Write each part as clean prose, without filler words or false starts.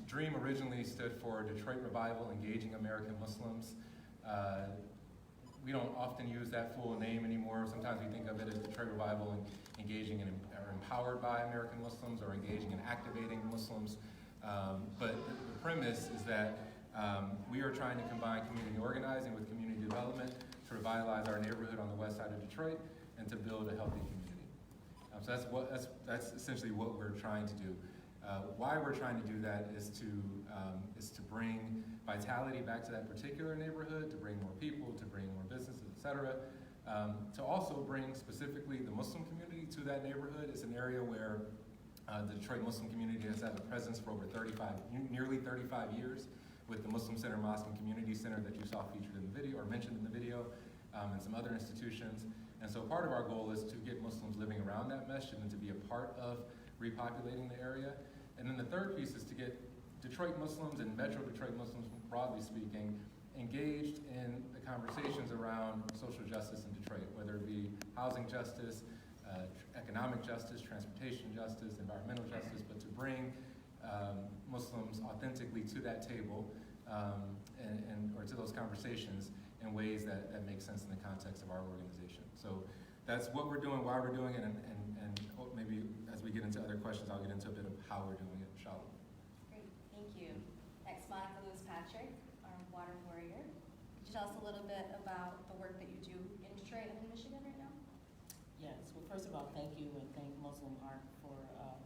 DREAM originally stood for Detroit Revival Engaging American Muslims. We don't often use that full name anymore. Sometimes we think of it as Detroit Revival and engaging and or empowered by American Muslims or engaging and activating Muslims. But the premise is that we are trying to combine community organizing with community development to revitalize our neighborhood on the west side of Detroit and to build a healthy community. So that's essentially what we're trying to do. Why we're trying to do that is to bring vitality back to that particular neighborhood, to bring more people, to bring more businesses, et cetera. To also bring specifically the Muslim community to that neighborhood. It's an area where the Detroit Muslim community has had a presence for over nearly 35 years with the Muslim Center Mosque and Community Center that you saw featured in the video or mentioned in the video, and some other institutions. And so part of our goal is to get Muslims living around that masjid and to be a part of repopulating the area. And then the third piece is to get Detroit Muslims and Metro Detroit Muslims, broadly speaking, engaged in the conversations around social justice in Detroit, whether it be housing justice, economic justice, transportation justice, environmental justice, but to bring Muslims authentically to that table or to those conversations in ways that make sense in the context of our organization. So that's what we're doing, why we're doing it, and maybe as we get into other questions, I'll get into a bit of how we're doing it, inshallah. Great, thank you. Next, Monica Lewis-Patrick, our water warrior. Could you tell us a little bit about the work that you do in Detroit and in Michigan right now? Yes, well, first of all, thank you, and thank MuslimARC for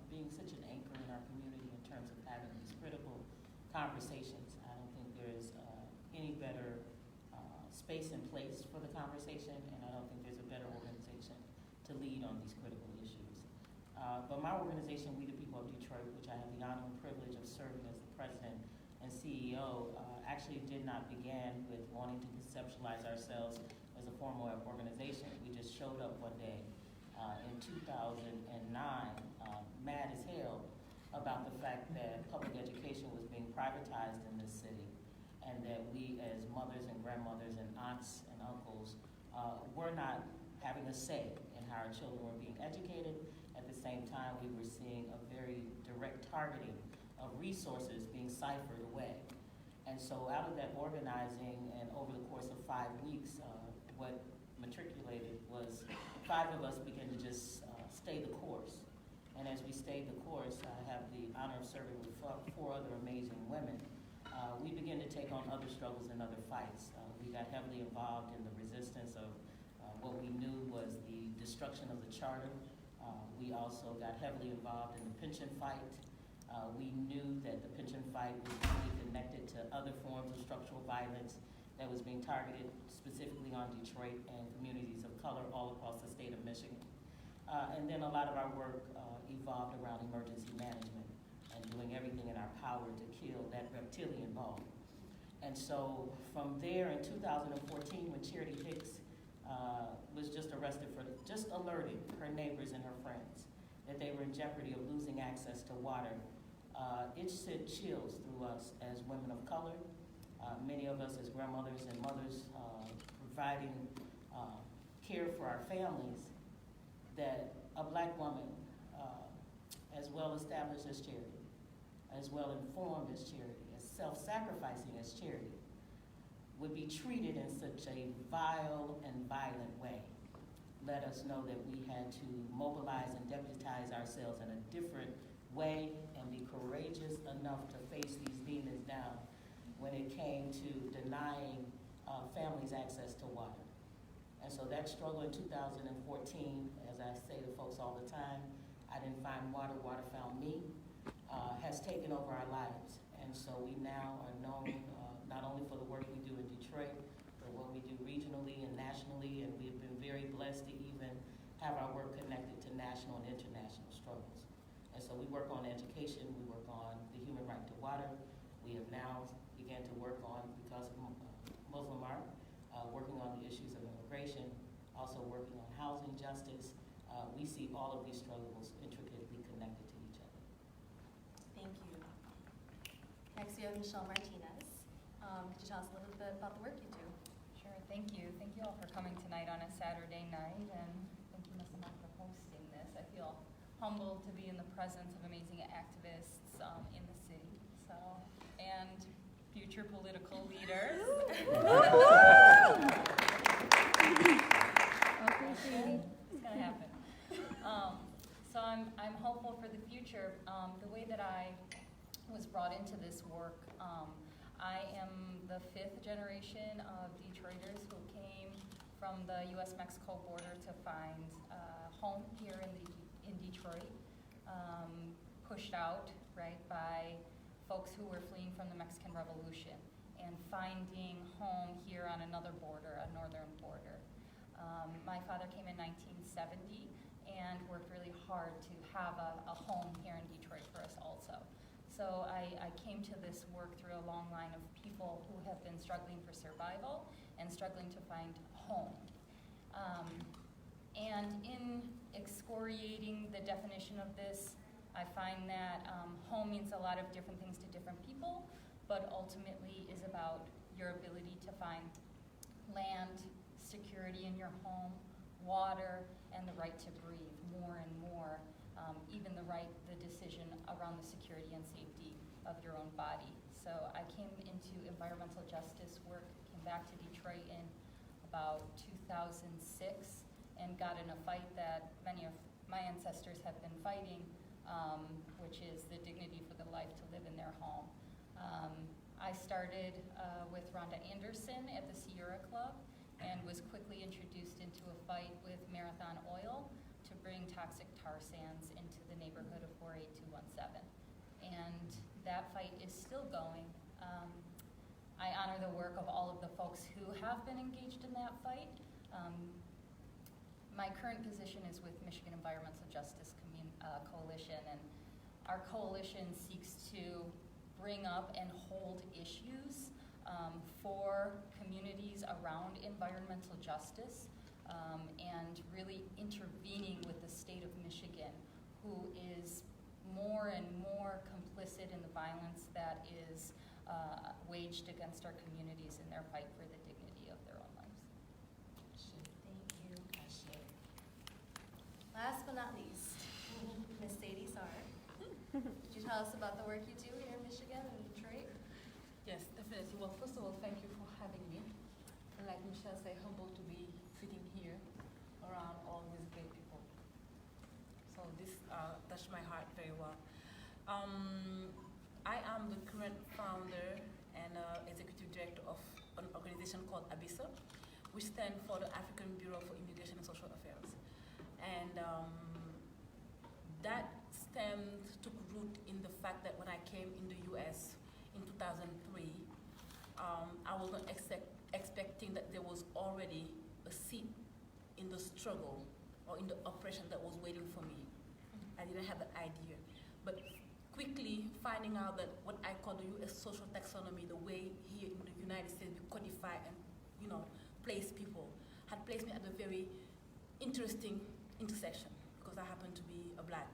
being such an anchor in our community in terms of having these critical conversations. I don't think there's any better space and place for the conversation, and I don't think there's a better organization to lead on these critical issues. But my organization, We the People of Detroit, which I have the honor and privilege of serving as the president and CEO, actually did not begin with wanting to conceptualize ourselves as a formal organization. We just showed up one day in 2009, mad as hell about the fact that public education was being privatized in this city, and that we as mothers and grandmothers and aunts and uncles were not having a say in how our children were being educated. At the same time, we were seeing a very direct targeting of resources being ciphered away. And so out of that organizing, and over the course of 5 weeks, what matriculated was 5 of us began to just stay the course. And as we stayed the course, I have the honor of serving with 4 other amazing women. We began to take on other struggles and other fights. We got heavily involved in the resistance of what we knew was the destruction of the charter. We also got heavily involved in the pension fight. We knew that the pension fight was really connected to other forms of structural violence that was being targeted specifically on Detroit and communities of color all across the state of Michigan. And then a lot of our work evolved around emergency management and doing everything in our power to kill that reptilian ball. And so from there in 2014, when Charity Hicks was just arrested for just alerting her neighbors and her friends that they were in jeopardy of losing access to water, it sent chills through us as women of color, many of us as grandmothers and mothers providing care for our families, that a black woman, as well established as Charity, as well informed as Charity, as self-sacrificing as Charity, would be treated in such a vile and violent way. Let us know that we had to mobilize and deputize ourselves in a different way and be courageous enough to face these demons down when it came to denying families access to water. And so that struggle in 2014, as I say to folks all the time, I didn't find water, water found me, has taken over our lives. And so we now are known not only for the work we do in Detroit, but what we do regionally and nationally, and we've been very blessed to even have our work connected to national and international struggles. And so we work on education, we work on the human right to water. We have now began to work on, because of MuslimARC, working on the issues of immigration, also working on housing justice. We see all of these struggles intricately connected to each other. Thank you. Next, we have Michelle Martinez. Could you tell us a little bit about the work you do? Sure, thank you. Thank you all for coming tonight on a Saturday night, and thank you, MuslimARC, for hosting this. I feel humbled to be in the presence of amazing activists in the city. future political leaders. Okay, it's gonna happen. So I'm hopeful for the future. The way that I was brought into this work, I am the 5th generation of Detroiters who came from the U.S.-Mexico border to find home here in Detroit, pushed out, right, by folks who were fleeing from the Mexican Revolution and finding home here on another border, a northern border. My father came in 1970 and worked really hard to have a home here in Detroit for us also. So I came to this work through a long line of people who have been struggling for survival and struggling to find home. And in excoriating the definition of this, I find that home means a lot of different things to different people, but ultimately is about your ability to find land, security in your home, water, and the right to breathe more and more, even the decision around the security and safety of your own body. So I came into environmental justice work, came back to Detroit in about 2006, and got in a fight that many of my ancestors have been fighting, which is the dignity for the life to live in their home. I started with Rhonda Anderson at the Sierra Club and was quickly introduced into a fight with Marathon Oil to bring toxic tar sands into the neighborhood of 48217. And that fight is still going. I honor the work of all of the folks who have been engaged in that fight. My current position is with Michigan Environmental Justice Coalition, and our coalition seeks to bring up and hold issues for communities around environmental justice, and really intervening with the state of Michigan, who is more and more complicit in the violence that is waged against our communities in their fight for the dignity of their own lives. Thank you. Last but not least, Ms. Sadie Sarr. Could you tell us about the work you do here in Michigan and Detroit? Yes, definitely. Well, first of all, thank you for having me. And like Michelle said, humbled to be sitting here around all these great people. So this touched my heart very well. I am the current founder and executive director of an organization called ABISA, which stands for the African Bureau for Immigration and Social Affairs. And that took root in the fact that when I came in the US in 2003, I was not expecting that there was already a seat in the struggle or in the oppression that was waiting for me. I didn't have that idea. But quickly finding out that what I call the US social taxonomy, the way here in the United States we codify and place people, had placed me at a very interesting intersection, because I happen to be a black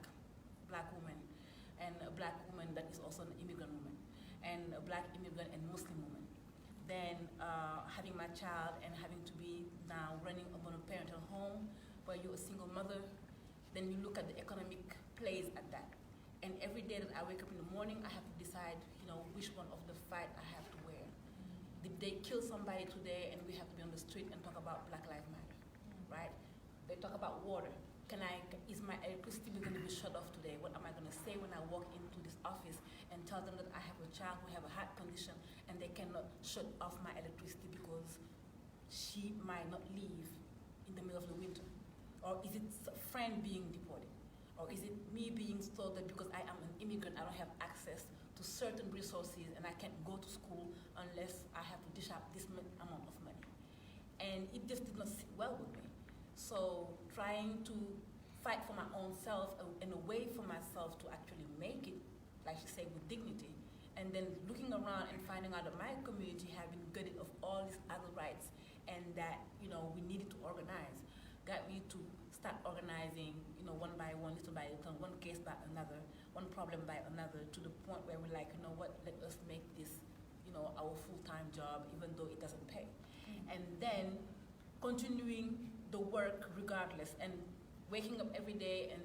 woman, and a black woman that is also an immigrant woman, and a black immigrant and Muslim woman. Then having my child and having to be now running a monoparental home where you're a single mother, then you look at the economic plays at that. And every day that I wake up in the morning, I have to decide, which one of the fight I have to wear. Did they kill somebody today and we have to be on the street and talk about Black Lives Matter, right? They talk about water. Is my electricity going to be shut off today? What am I going to say when I walk into this office and tell them that I have a child who have a heart condition and they cannot shut off my electricity because she might not leave in the middle of the winter? Or is it a friend being deported? Or is it me being told that because I am an immigrant, I don't have access to certain resources and I can't go to school unless I have to dish out this amount of money? And it just did not sit well with me. So trying to fight for my own self and a way for myself to actually make it, like she said, with dignity, and then looking around and finding out that my community had been gutted of all these other rights and that we needed to organize, got me to start organizing, one by one, little by little, one case by another, one problem by another, to the point where we're like, what, let us make this, our full-time job, even though it doesn't pay. And then continuing the work regardless, and waking up every day and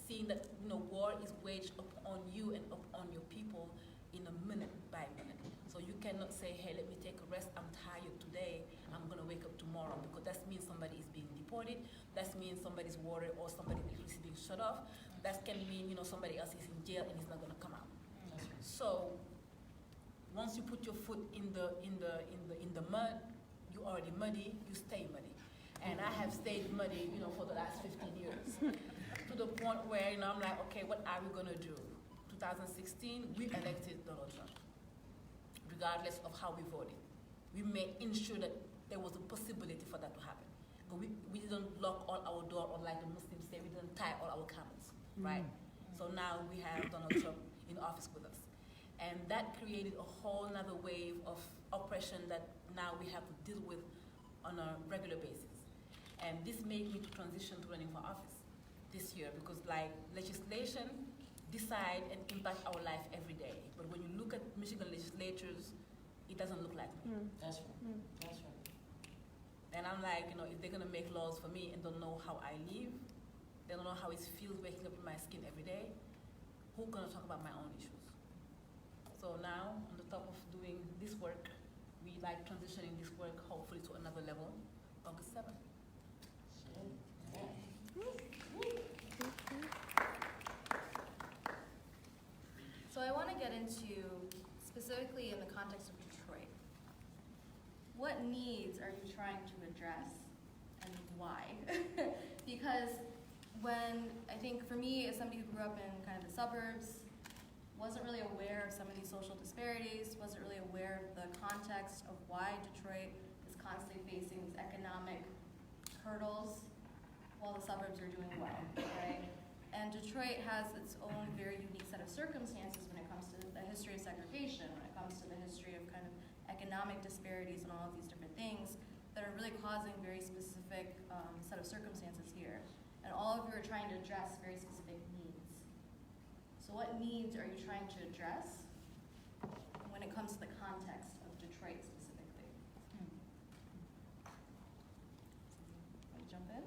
seeing that war is waged upon you and upon your people in a minute by minute. So you cannot cannot say, hey, let me take a rest, I'm tired today, I'm gonna wake up tomorrow, because that means somebody is being deported, that means somebody's water or somebody's electricity being shut off, that can mean, somebody else is in jail and is not gonna come out. So, once you put your foot in the mud, you already muddy, you stay muddy. And I have stayed muddy, for the last 15 years. To the point where, I'm like, okay, what are we gonna do? 2016, we elected Donald Trump, regardless of how we voted. We made ensure that there was a possibility for that to happen. But we didn't lock all our doors, or like the Muslims say, we didn't tie all our camels, right? So now we have Donald Trump in office with us. And that created a whole nother wave of oppression that now we have to deal with on a regular basis. And this made me to transition to running for office this year, because like legislation decide and impact our life every day. But when you look at Michigan legislatures, it doesn't look like me. That's right. That's right. And I'm like, if they're gonna make laws for me and don't know how I live, they don't know how it feels waking up in my skin every day, who's gonna talk about my own issues? So now, on the top of doing this work, we like transitioning this work hopefully to another level, August 7th. So I want to get into, specifically in the context of Detroit, what needs are you trying to address and why? Because I think for me, as somebody who grew up in kind of the suburbs, wasn't really aware of some of these social disparities, wasn't really aware of the context of why Detroit is constantly facing these economic hurdles while the suburbs are doing well, right? And Detroit has its own very unique set of circumstances when it comes to the history of segregation, when it comes to the history of kind of economic disparities and all of these different things that are really causing very specific set of circumstances here. And all of you are trying to address very specific needs. So what needs are you trying to address when it comes to the context of Detroit specifically? Want to jump in?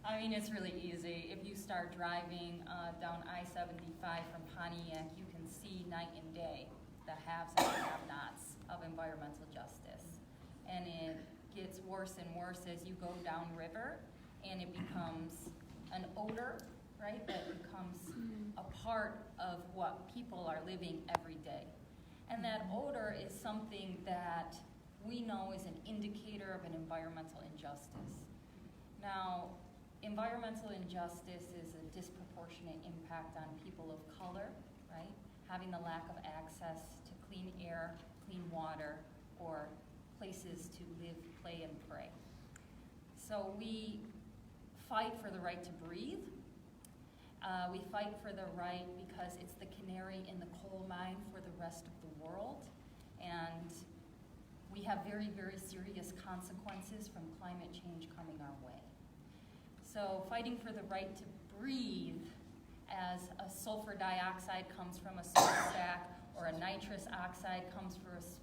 I mean, it's really easy. If you start driving down I-75 from Pontiac, you can see night and day the haves and the have-nots of environmental justice. And it gets worse and worse as you go downriver, and it becomes an odor, right, that becomes a part of what people are living every day. And that odor is something that we know is an indicator of an environmental injustice. Now, environmental injustice is a disproportionate impact on people of color, right? Having the lack of access to clean air, clean water, or places to live, play, and pray. So we fight for the right to breathe. We fight for the right because it's the canary in the coal mine for the rest of the world. And we have very, very serious consequences from climate change coming our way. So fighting for the right to breathe, as a sulfur dioxide comes from a smokestack, or a nitrous oxide comes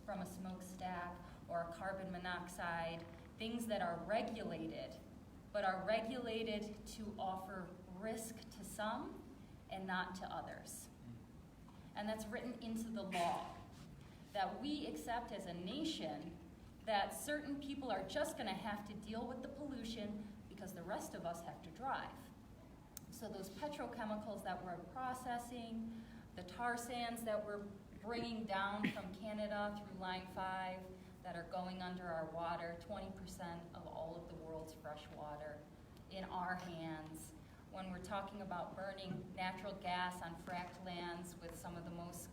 from a smokestack, or a carbon monoxide, things that are regulated, but are regulated to offer risk to some and not to others. And that's written into the law, that we accept as a nation that certain people are just gonna have to deal with the pollution because the rest of us have to drive. So those petrochemicals that we're processing, the tar sands that we're bringing down from Canada through Line 5 that are going under our water, 20% of all of the world's fresh water in our hands. When we're talking about burning natural gas on fracked lands with some of the most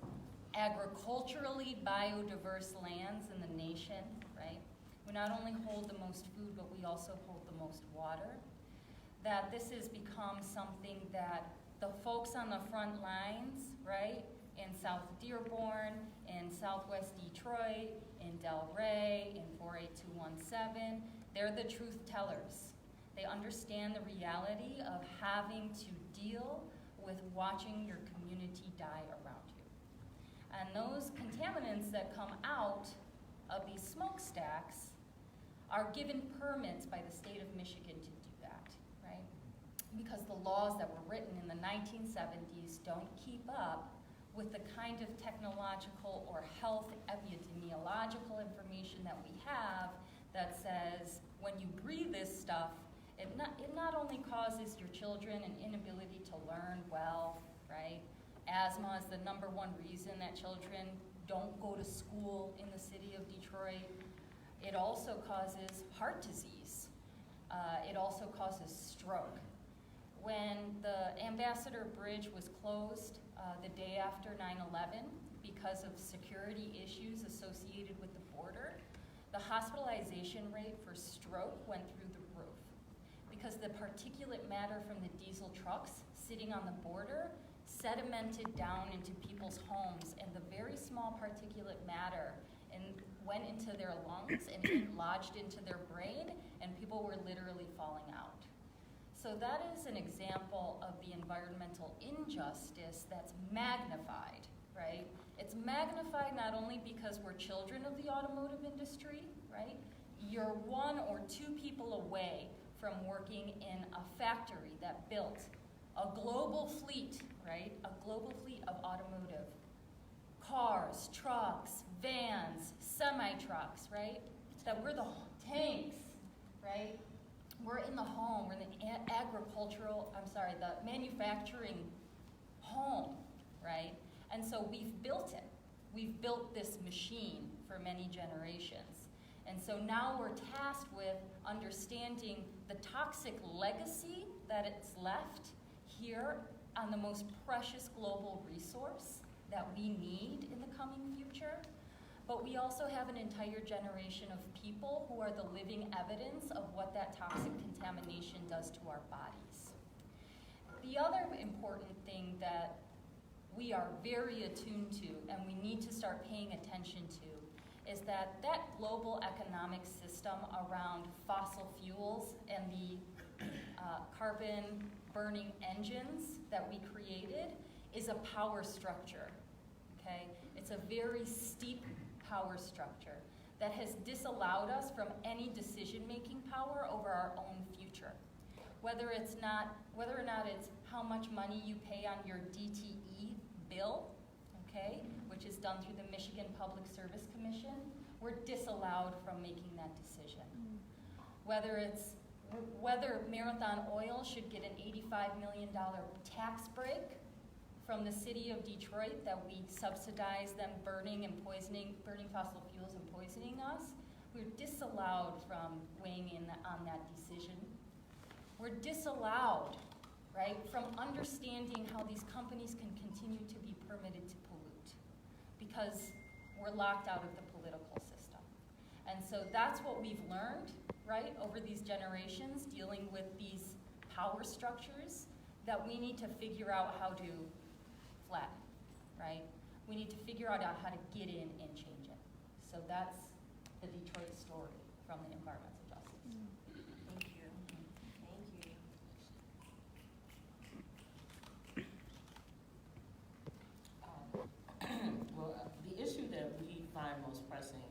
agriculturally biodiverse lands in the nation, right? We not only hold the most food, but we also hold the most water. That this has become something that the folks on the front lines, right, in South Dearborn, in Southwest Detroit, in Delray, in 48217, they're the truth tellers. They understand the reality of having to deal with watching your community die around you. And those contaminants that come out of these smokestacks are given permits by the state of Michigan to do that, right? because the laws that were written in the 1970s don't keep up with the kind of technological or health epidemiological information that we have that says when you breathe this stuff, it not only causes your children an inability to learn well, right? Asthma is the #1 reason that children don't go to school in the city of Detroit. It also causes heart disease. It also causes stroke. When the Ambassador Bridge was closed the day after 9/11 because of security issues associated with the border, the hospitalization rate for stroke went through the roof because the particulate matter from the diesel trucks sitting on the border sedimented down into people's homes, and the very small particulate matter went into their lungs and lodged into their brain, and people were literally falling out. So that is an example of the environmental injustice that's magnified, right? It's magnified not only because we're children of the automotive industry, right? You're 1 or 2 people away from working in a factory that built a global fleet, right? A global fleet of automotive cars, trucks, vans, semi-trucks, right? That we're the tanks, right? We're in the home, we're in the manufacturing home, right? And so we've built it. We've built this machine for many generations. And so now we're tasked with understanding the toxic legacy that it's left here on the most precious global resource that we need in the coming future. But we also have an entire generation of people who are the living evidence of what that toxic contamination does to our bodies. The other important thing that we are very attuned to and we need to start paying attention to is that global economic system around fossil fuels and the carbon burning engines that we created is a power structure, okay? It's a very steep power structure that has disallowed us from any decision-making power over our own future. Whether or not it's how much money you pay on your DTE bill, okay, which is done through the Michigan Public Service Commission, we're disallowed from making that decision. Whether Marathon Oil should get an $85 million tax break from the city of Detroit that we subsidize them burning fossil fuels and poisoning us, we're disallowed from weighing in on that decision. We're disallowed, right, from understanding how these companies can continue to be permitted to pollute because we're locked out of the political system. And so that's what we've learned, right, over these generations, dealing with these power structures that we need to figure out how to flatten, right? We need to figure out how to get in and change it. So that's the Detroit story from the environmental justice. Thank you. Thank you. Well, the issue that we find most pressing,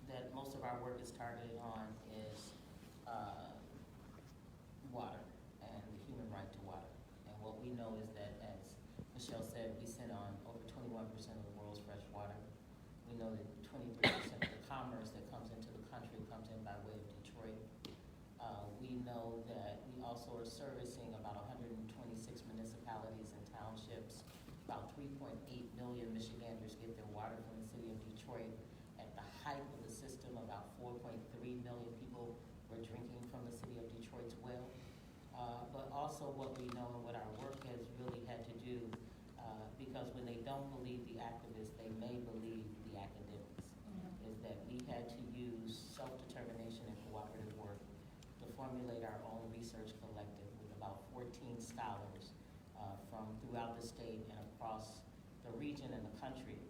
that most of our work is targeted on, is water and the human right to water. And what we know is that, as Michelle said, we sit on over 21% of the world's fresh water. We know that 23% of the commerce that comes into the country comes in by way of Detroit. We know that we also are servicing about 126 municipalities and townships. About 3.8 million Michiganders get their water from the city of Detroit. At the height of the system, about 4.3 million people were drinking from the city of Detroit's well. But also what we know and what our work has really had to do, because when they don't believe the activists, they may believe the academics, is that we had to use self-determination and cooperative work to formulate our own research collective with about 14 scholars from throughout the state and across the region and the country,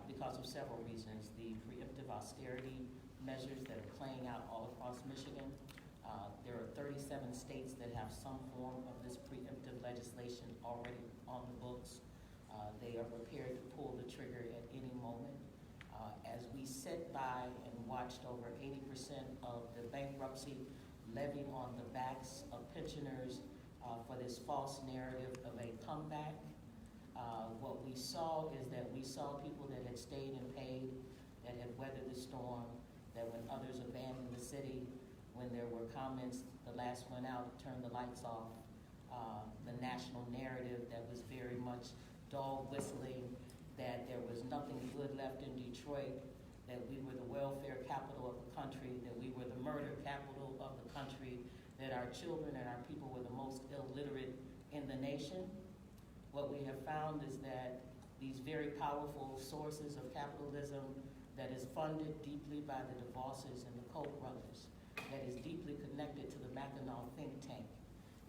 because of several reasons. The preemptive austerity measures that are playing out all across Michigan. There are 37 states that have some form of this preemptive legislation already on the books. They are prepared to pull the trigger at any moment. As we sat by and watched over 80% of the bankruptcy levied on the backs of pensioners for this false narrative of a comeback. What we saw is that we saw people that had stayed and paid, that had weathered the storm, that when others abandoned the city, when there were comments, the last one out, turn the lights off, the national narrative that was very much dog whistling, that there was nothing good left in Detroit, that we were the welfare capital of the country, that we were the murder capital of the country, that our children and our people were the most illiterate in the nation. What we have found is that these very powerful sources of capitalism that is funded deeply by the DeVosses and the Koch brothers, that is deeply connected to the Mackinac think tank,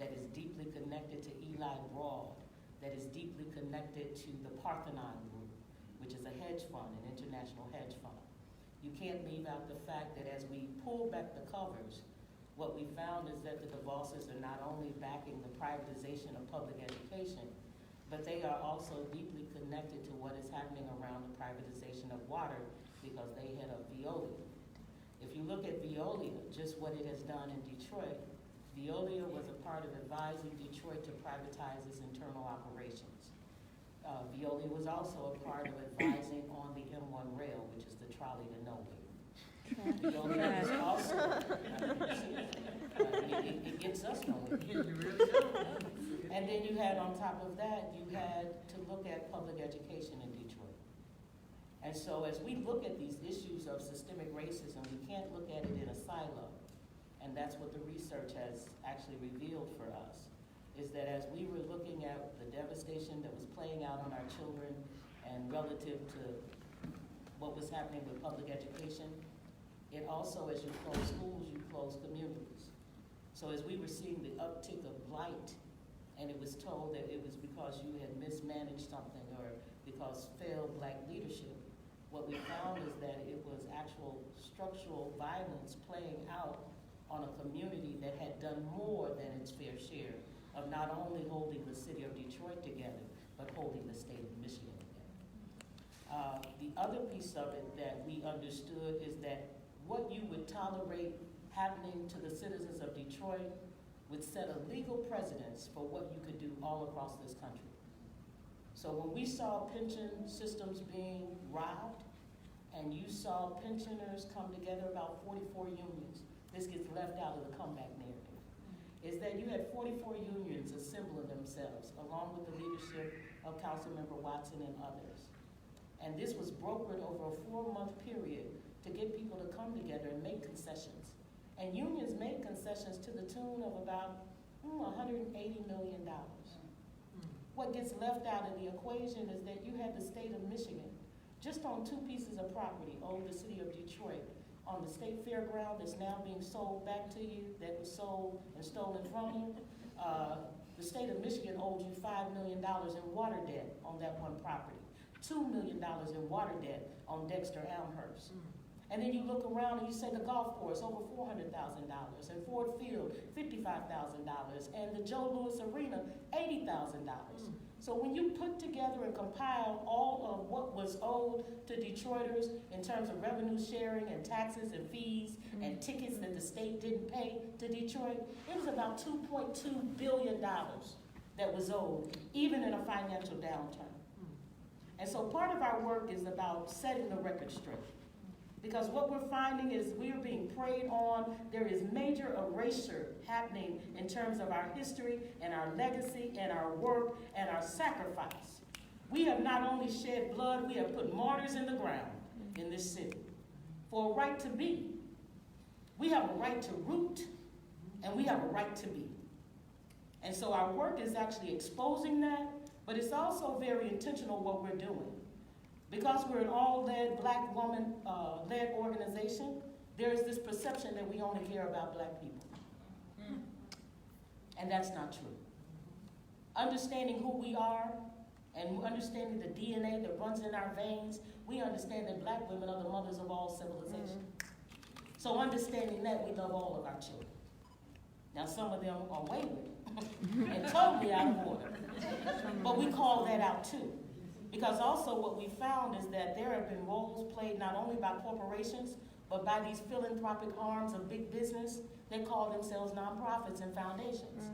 that is deeply connected to Eli Broad, that is deeply connected to the Parthenon Group, which is a hedge fund, an international hedge fund. You can't leave out the fact that as we pull back the covers, what we found is that the DeVosses are not only backing the privatization of public education, but they are also deeply connected to what is happening around the privatization of water because they head up Veolia. If you look at Veolia, just what it has done in Detroit, Veolia was a part of advising Detroit to privatize its internal operations. Veolia was also a part of advising on the M1 rail, which is the trolley to nowhere. Veolia was also, it gets us nowhere. And then you had, on top of that, you had to look at public education in Detroit. And so as we look at these issues of systemic racism, we can't look at it in a silo. And that's what the research has actually revealed for us, is that as we were looking at the devastation that was playing out on our children and relative to what was happening with public education, it also, as you close schools, you close communities. So as we were seeing the uptick of blight, and it was told that it was because you had mismanaged something or because failed Black leadership, what we found is that it was actual structural violence playing out on a community that had done more than its fair share of not only holding the city of Detroit together, but holding the state of Michigan together. The other piece of it that we understood is that what you would tolerate happening to the citizens of Detroit would set a legal precedence for what you could do all across this country. So when we saw pension systems being robbed, and you saw pensioners come together, about 44 unions, this gets left out of the comeback narrative, is that you had 44 unions assembling themselves along with the leadership of Councilmember Watson and others. And this was brokered over a 4-month period to get people to come together and make concessions. And unions made concessions to the tune of about $180 million. What gets left out of the equation is that you had the state of Michigan, just on 2 pieces of property, owed the city of Detroit, on the state fairground that's now being sold back to you, that was sold and stolen from you. The state of Michigan owed you $5 million in water debt on that one property, $2 million in water debt on Dexter Elmhurst. And then you look around and you say the golf course, over $400,000, and Ford Field, $55,000, and the Joe Louis Arena, $80,000. So when you put together and compile all of what was owed to Detroiters in terms of revenue sharing and taxes and fees and tickets that the state didn't pay to Detroit, it was about $2.2 billion that was owed, even in a financial downturn. And so part of our work is about setting the record straight. Because what we're finding is we're being preyed on. There is major erasure happening in terms of our history and our legacy and our work and our sacrifice. We have not only shed blood, we have put martyrs in the ground in this city for a right to be. We have a right to root, and we have a right to be. And so our work is actually exposing that, but it's also very intentional what we're doing. Because we're an all-led, Black woman-led organization, there is this perception that we only care about Black people. And that's not true. Understanding who we are and understanding the DNA that runs in our veins, we understand that Black women are the mothers of all civilization. So understanding that, we love all of our children. Now some of them are wayward and totally out of order, but we call that out too. Because also what we found is that there have been roles played not only by corporations, but by these philanthropic arms of big business. They call themselves nonprofits and foundations.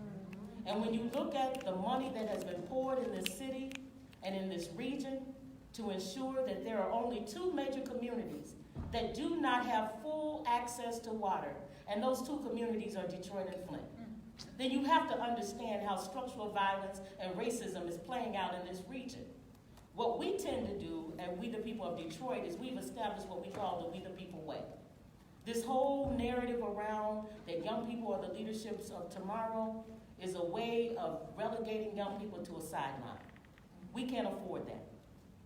And when you look at the money that has been poured in this city and in this region to ensure that there are only 2 major communities that do not have full access to water, and those 2 communities are Detroit and Flint, then you have to understand how structural violence and racism is playing out in this region. What we tend to do, and we the people of Detroit, is we've established what we call the We the People way. This whole narrative around that young people are the leaderships of tomorrow is a way of relegating young people to a sideline. We can't afford that.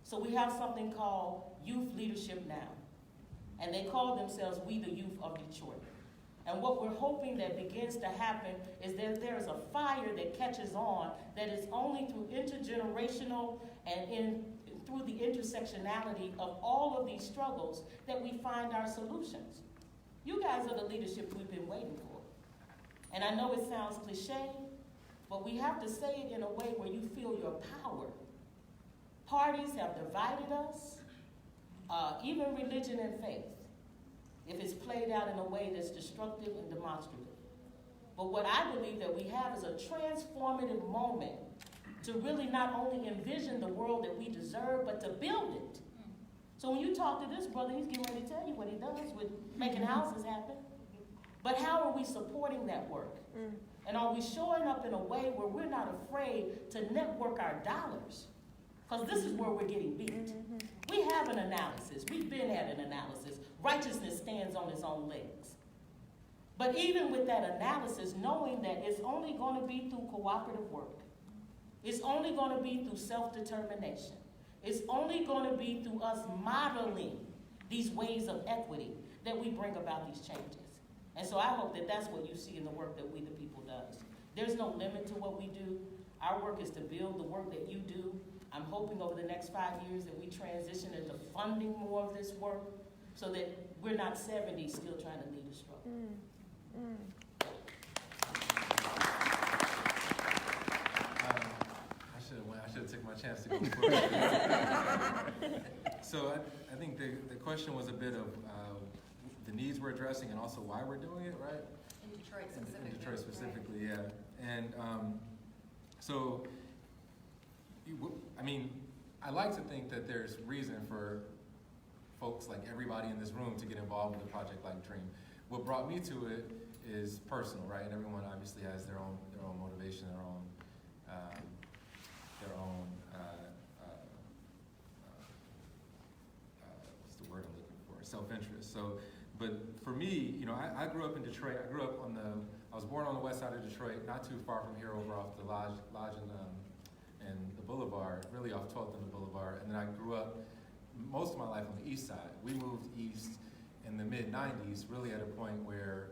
So we have something called Youth Leadership Now. And they call themselves We the Youth of Detroit. And what we're hoping that begins to happen is that there is a fire that catches on that is only through intergenerational and through the intersectionality of all of these struggles that we find our solutions. You guys are the leadership we've been waiting for. And I know it sounds cliche, but we have to say it in a way where you feel your power. Parties have divided us, even religion and faith, if it's played out in a way that's destructive and demonstrative. But what I believe that we have is a transformative moment to really not only envision the world that we deserve, but to build it. So when you talk to this brother, he's getting ready to tell you what he does with making houses happen. But how are we supporting that work? And are we showing up in a way where we're not afraid to network our dollars? Because this is where we're getting beat. We have an analysis. We've been at an analysis. Righteousness stands on its own legs. But even with that analysis, knowing that it's only going to be through cooperative work, it's only going to be through self-determination, it's only going to be through us modeling these ways of equity that we bring about these changes. And so I hope that that's what you see in the work that We the People does. There's no limit to what we do. Our work is to build the work that you do. I'm hoping over the next 5 years that we transition into funding more of this work so that we're not 70 still trying to lead a struggle. I should have taken my chance to go first. So I think the question was a bit of the needs we're addressing and also why we're doing it, right? In Detroit specifically. In Detroit specifically, yeah. And so, I mean, I like to think that there's reason for folks like everybody in this room to get involved with a project like DREAM. What brought me to it is personal, right? And everyone obviously has their own motivation, their own what's the word I'm looking for? Self-interest. So, but for me, you know, I grew up in Detroit. I was born on the west side of Detroit, not too far from here, over off the Lodge and the Boulevard, really off 12th and the Boulevard. And then I grew up most of my life on the east side. We moved east in the mid-90s, really at a point where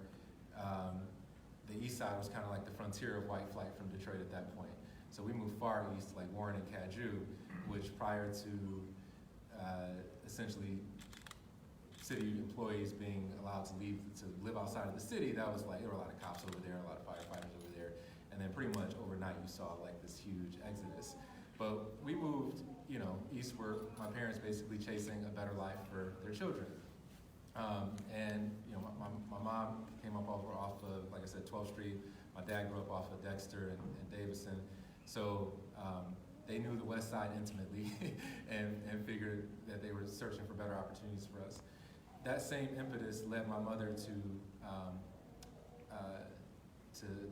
the east side was kind of like the frontier of white flight from Detroit at that point. So we moved far east, like Warren and Cadieux, which prior to essentially city employees being allowed to live outside of the city, that was like, there were a lot of cops over there, a lot of firefighters over there, and then pretty much overnight you saw like this huge exodus. But we moved, you know, eastward, my parents basically chasing a better life for their children. And, you know, my mom came up off of, like I said, 12th Street. My dad grew up off of Dexter and Davison. So they knew the West Side intimately and figured that they were searching for better opportunities for us. That same impetus led my mother to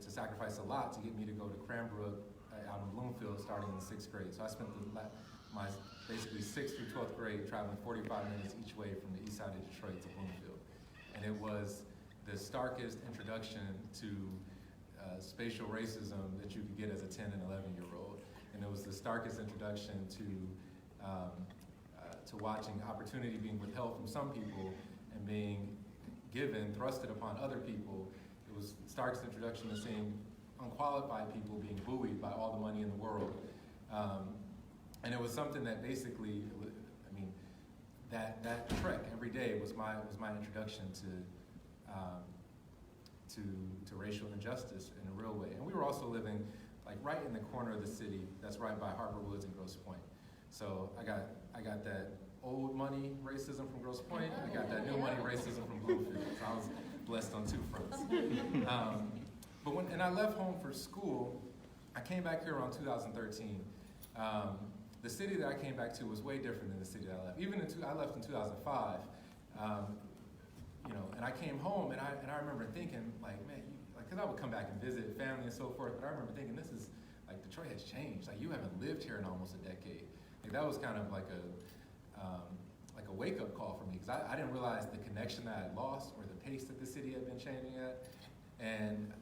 sacrifice a lot to get me to go to Cranbrook out in Bloomfield starting in the 6th grade. So I spent my basically 6th through 12th grade traveling 45 minutes each way from the east side of Detroit to Bloomfield. And it was the starkest introduction to spatial racism that you could get as a 10 and 11-year-old. And it was the starkest introduction to watching opportunity being withheld from some people and being thrusted upon other people. It was the starkest introduction to seeing unqualified people being buoyed by all the money in the world. And it was something that basically, I mean, that trek every day was my introduction to racial injustice in a real way. And we were also living like right in the corner of the city that's right by Harbor Woods and Grosse Pointe. So I got that old money racism from Grosse Pointe, I got that new money racism from Bloomfield. So I was blessed on two fronts. And I left home for school I came back here around 2013. The city that I came back to was way different than the city that I left. Even I left in 2005, and I came home, and I remember thinking, like, man, because I would come back and visit family and so forth, but I remember thinking, this is, like, Detroit has changed. Like, you haven't lived here in almost a decade. Like, that was kind of like a wake-up call for me, because I didn't realize the connection that I had lost or the pace that the city had been changing at. And,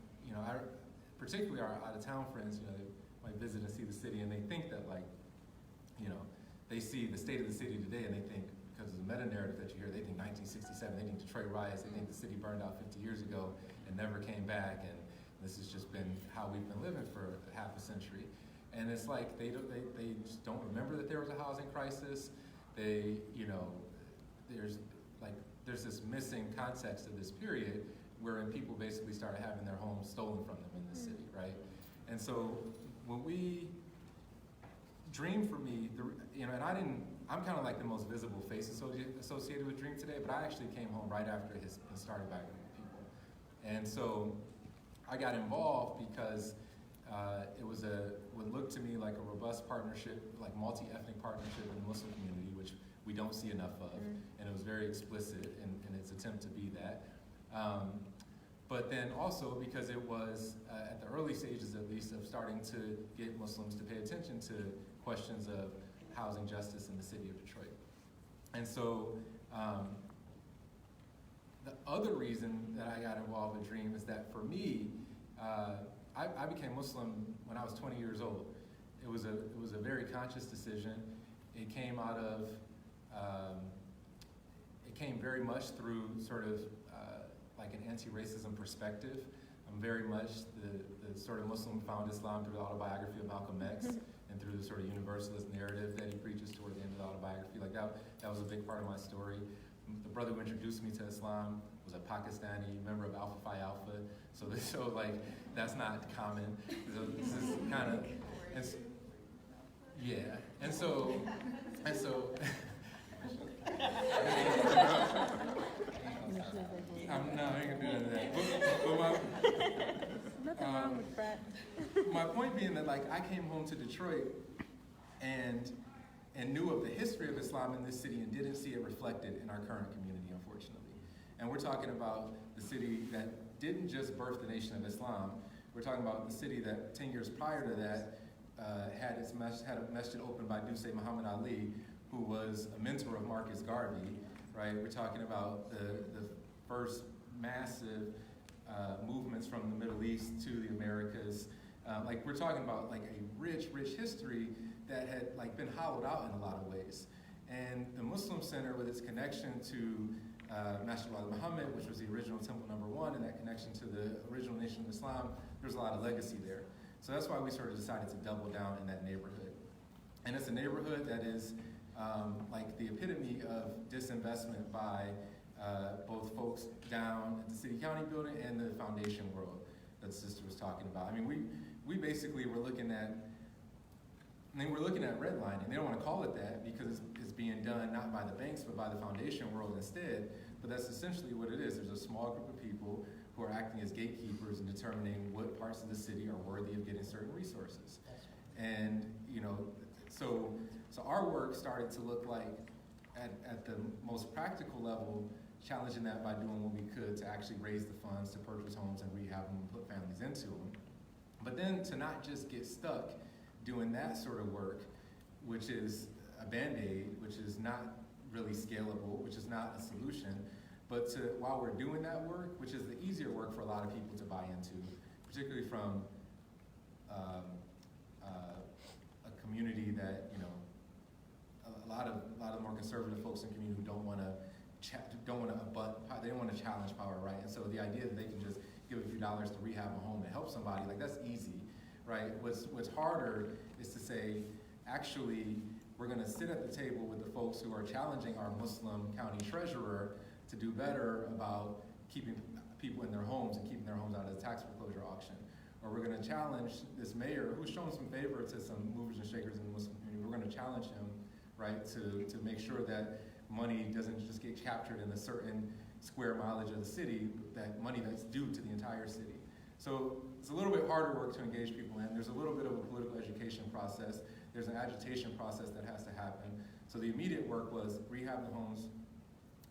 particularly our out-of-town friends, they might visit and see the city, and they think that, like, they see the state of the city today, and they think, because of the meta-narrative that you hear, they think 1967, they think Detroit riots, they think the city burned out 50 years ago and never came back, and this has just been how we've been living for half a century. And it's like they just don't remember that there was a housing crisis. There's this missing context of this period wherein people basically started having their homes stolen from them in the city, right? And so when we Dream for me, I'm kind of like the most visible face associated with Dream today, but I actually came home right after he started back with people. And so I got involved because it was would look to me like a robust partnership, like multi-ethnic partnership in the Muslim community, which we don't see enough of, and it was very explicit in its attempt to be that. But then also because it was at the early stages, at least, of starting to get Muslims to pay attention to questions of housing justice in the city of Detroit. And so the other reason that I got involved with Dream is that for me, I became Muslim when I was 20 years old. It was a very conscious decision. It came out of, it came very much through sort of like an anti-racism perspective. I'm very much the sort of Muslim who found Islam through the autobiography of Malcolm X and through the sort of universalist narrative that he preaches toward the end of the autobiography. Like that was a big part of my story. The brother who introduced me to Islam was a Pakistani member of Alpha Phi Alpha. So like, that's not common. So this is kind of, yeah. And so, no, I ain't gonna do none of that. Nothing wrong with that. My point being that, like, I came home to Detroit and knew of the history of Islam in this city and didn't see it reflected in our current community, unfortunately. And we're talking about the city that didn't just birth the Nation of Islam. We're talking about the city that 10 years prior to that had a masjid opened by Dusay Muhammad Ali, who was a mentor of Marcus Garvey, right? We're talking about the first massive movements from the Middle East to the Americas. Like, we're talking about like a rich history that had like been hollowed out in a lot of ways. And the Muslim Center, with its connection to Masjid al-Muhammad, which was the original Temple #1, and that connection to the original Nation of Islam, there's a lot of legacy there. So that's why we sort of decided to double down in that neighborhood. And it's a neighborhood that is like the epitome of disinvestment by both folks down at the city county building and the foundation world that the sister was talking about. I mean, we basically were looking at, redlining. They don't want to call it that because it's being done not by the banks but by the foundation world instead. But that's essentially what it is. There's a small group of people who are acting as gatekeepers and determining what parts of the city are worthy of getting certain resources. And so our work started to look like, at the most practical level, challenging that by doing what we could to actually raise the funds to purchase homes and rehab them and put families into them. But then to not just get stuck doing that sort of work, which is a Band-Aid, which is not really scalable, which is not a solution, but while we're doing that work, which is the easier work for a lot of people to buy into, particularly from a community that, a lot of more conservative folks in the community who don't want to challenge power, right? And so the idea that they can just give a few dollars to rehab a home to help somebody, like, that's easy, right? What's harder is to say, actually, we're going to sit at the table with the folks who are challenging our Muslim county treasurer to do better about keeping people in their homes and keeping their homes out of the tax foreclosure auction. Or we're going to challenge this mayor who's shown some favor to some movers and shakers in the Muslim community. We're going to challenge him, right, to make sure that money doesn't just get captured in a certain square mileage of the city, that money that's due to the entire city. So it's a little bit harder work to engage people in. There's a little bit of a political education process. There's an agitation process that has to happen. So the immediate work was rehab the homes,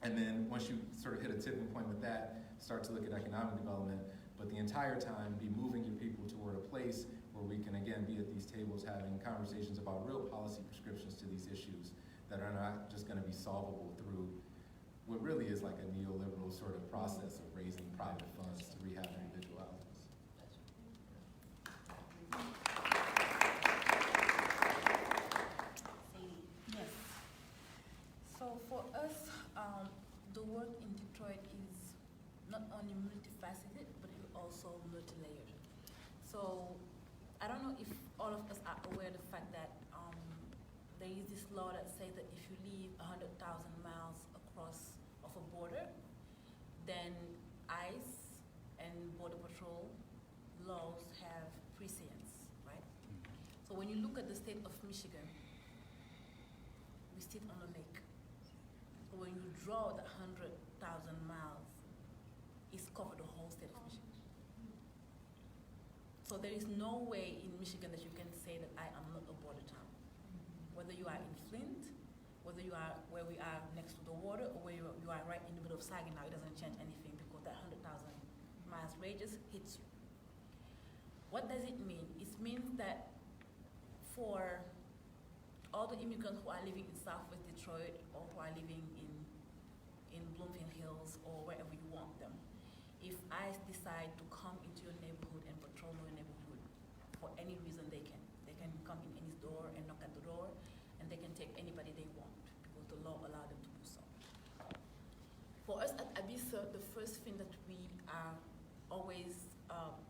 and then once you sort of hit a tipping point with that, start to look at economic development. But the entire time, be moving your people toward a place where we can, again, be at these tables having conversations about real policy prescriptions to these issues that are not just going to be solvable through what really is like a neoliberal sort of process of raising private funds to rehab individual houses. Sadie. Yes. So for us, the work in Detroit is not only multifaceted, but it's also multi-layered. So I don't know if all of us are aware of the fact that there is this law that says that if you leave 100,000 miles across of a border, then ICE and Border Patrol laws have precedence, right? So when you look at the state of Michigan, we sit on a lake. So when you draw the 100,000 miles, it's covered the whole state of Michigan. So there is no way in Michigan that you can say that I am not a border town. Whether you are in Flint, whether you are where we are next to the water, or where you are right in the middle of Saginaw, it doesn't change anything because that 100,000 miles radius hits you. What does it mean? It means that for all the immigrants who are living in Southwest Detroit or who are living in Bloomfield Hills or wherever you want them, if ICE decide to come into your neighborhood and patrol your neighborhood for any reason they can come in any door and knock at the door, and they can take anybody they want because the law allows them to do so. For us at ABISA, the first thing that we are always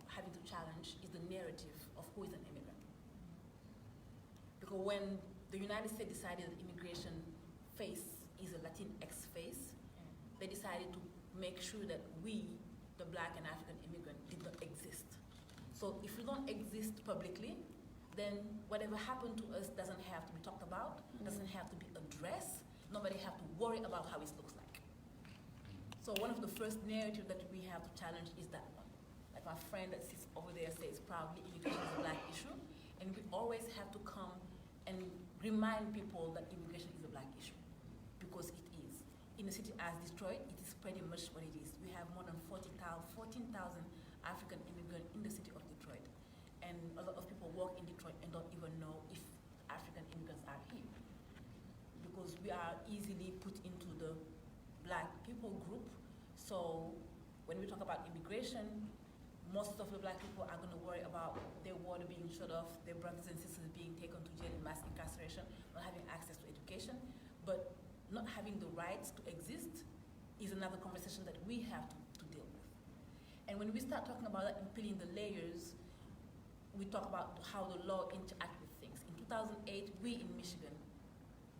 having to challenge is the narrative of who is an immigrant. Because when the United States decided that immigration face is a Latinx face, they decided to make sure that we, the Black and African immigrant, did not exist. So if we don't exist publicly, then whatever happened to us doesn't have to be talked about, doesn't have to be addressed, nobody have to worry about how it looks like. So one of the first narratives that we have to challenge is that one. Like my friend that sits over there says proudly, immigration is a Black issue, and we always have to come and remind people that immigration is a Black issue, because it is. In a city as Detroit, it is pretty much what it is. We have more than 14,000 African immigrants in the city of Detroit. And a lot of people work in Detroit and don't even know if African immigrants are here. Because we are easily put into the Black people group. So when we talk about immigration, most of the Black people are going to worry about their water being shut off, their brothers and sisters being taken to jail in mass incarceration, not having access to education. But not having the rights to exist is another conversation that we have to deal with. And when we start talking about that and peeling the layers, we talk about how the law interacts with things. In 2008, we in Michigan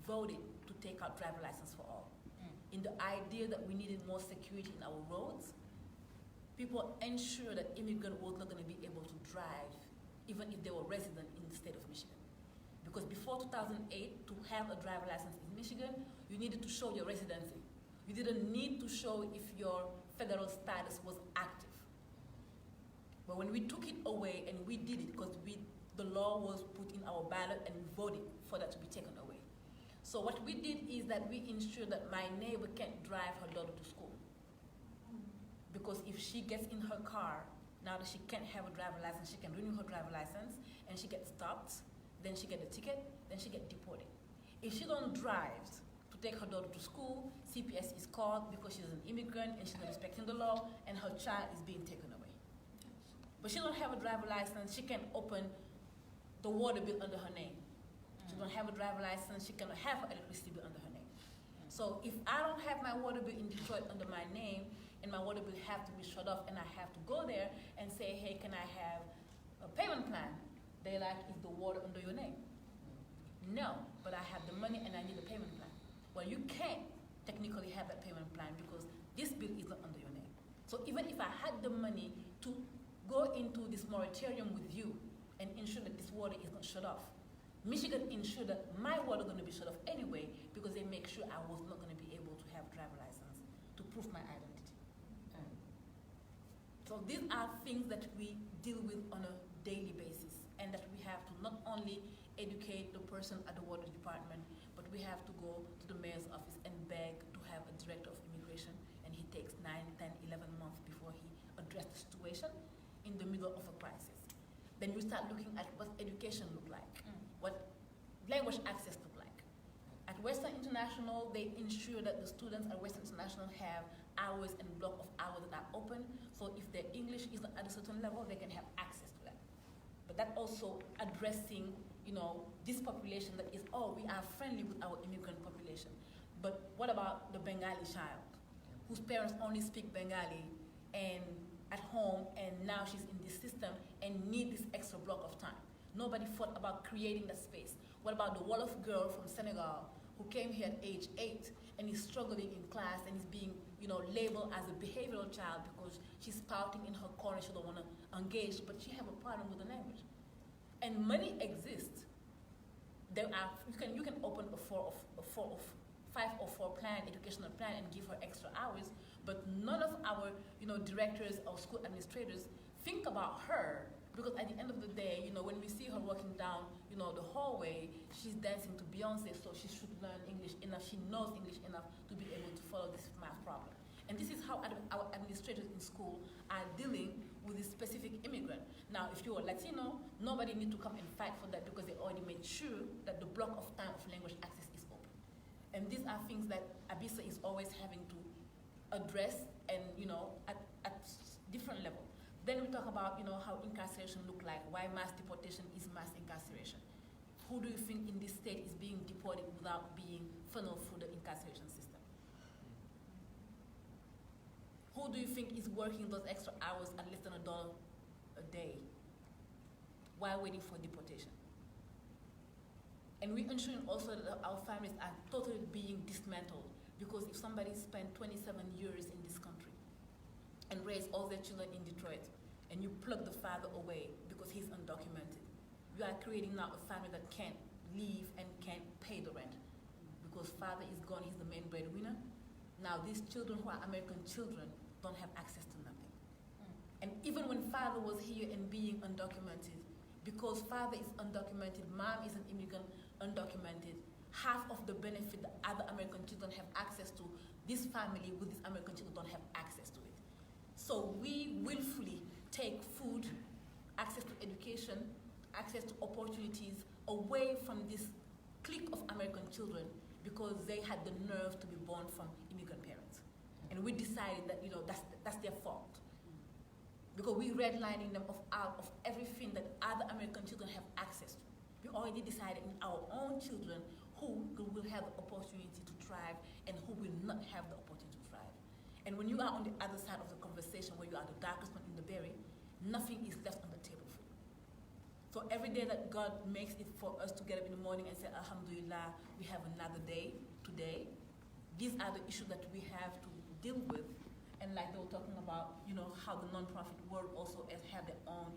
voted to take out driver license for all. In the idea that we needed more security in our roads, people ensured that immigrants was not going to be able to drive, even if they were resident in the state of Michigan. Because before 2008, to have a driver license in Michigan, you needed to show your residency. You didn't need to show if your federal status was active. But when we took it away, and we did it because the law was put in our ballot and we voted for that to be taken away. So what we did is that we ensured that my neighbor can't drive her daughter to school. Because if she gets in her car, now that she can't have a driver license, she can renew her driver license, and she gets stopped, then she get a ticket, then she get deported. If she don't drive to take her daughter to school, CPS is called because she's an immigrant and she's not respecting the law, and her child is being taken away. But she don't have a driver license, she can open the water bill under her name. She don't have a driver license, she cannot have her electricity bill under her name. So if I don't have my water bill in Detroit under my name, and my water bill have to be shut off, and I have to go there and say, hey, can I have a payment plan? They like, is the water under your name? No, but I have the money and I need a payment plan. Well, you can't technically have that payment plan because this bill is not under your name. So even if I had the money to go into this moratorium with you and ensure that this water is not shut off, Michigan ensured that my water is going to be shut off anyway because they make sure I was not going to be able to have a driver license to prove my identity. So these are things that we deal with on a daily basis, and that we have to not only educate the person at the water department, but we have to go to the mayor's office and beg to have a director of immigration, and he takes 9, 10, 11 months before he addresses the situation in the middle of a crisis. Then we start looking at what education look like, what language access look like. At Western International, they ensure that the students at Western International have hours and block of hours that are open, so if their English is at a certain level, they can have access to that. But that also addressing, this population that is, we are friendly with our immigrant population. But what about the Bengali child, whose parents only speak Bengali and at home, and now she's in this system and need this extra block of time? Nobody thought about creating that space. What about the Wolof girl from Senegal who came here at age 8 and is struggling in class and is being, labeled as a behavioral child because she's spouting in her corner, she don't want to engage, but she have a problem with the language. And money exists. You can open a 504 plan, educational plan, and give her extra hours, but none of our directors or school administrators think about her, because at the end of the day, when we see her walking down the hallway, she's dancing to Beyonce, so she should learn English enough, she knows English enough to be able to follow this math problem. And this is how our administrators in school are dealing with this specific immigrant. Now, if you're Latino, nobody needs to come and fight for that because they already made sure that the block of time of language access is open. And these are things that ABISA is always having to address and, at different levels. Then we talk about, how incarceration look like, why mass deportation is mass incarceration. Who do you think in this state is being deported without being funneled through the incarceration system? Who do you think is working those extra hours at less than $1 a day while waiting for deportation? And we're ensuring also that our families are totally being dismantled, because if somebody spent 27 years in this country and raised all their children in Detroit, and you plug the father away because he's undocumented, you are creating now a family that can't leave and can't pay the rent because father is gone, he's the main breadwinner. Now these children who are American children don't have access to nothing. And even when father was here and being undocumented, because father is undocumented, mom is an immigrant, undocumented, half of the benefit that other American children have access to, this family with these American children don't have access to it. So we willfully take food, access to education, access to opportunities away from this clique of American children because they had the nerve to be born from immigrant parents. And we decided that that's their fault. Because we redlining them out of everything that other American children have access to. We already decided in our own children who will have the opportunity to thrive and who will not have the opportunity to thrive. And when you are on the other side of the conversation, where you are the darkest one in the berry, nothing is left on the table for you. So every day that God makes it for us to get up in the morning and say, Alhamdulillah, we have another day today, these are the issues that we have to deal with. And like they were talking about, how the nonprofit world also have their own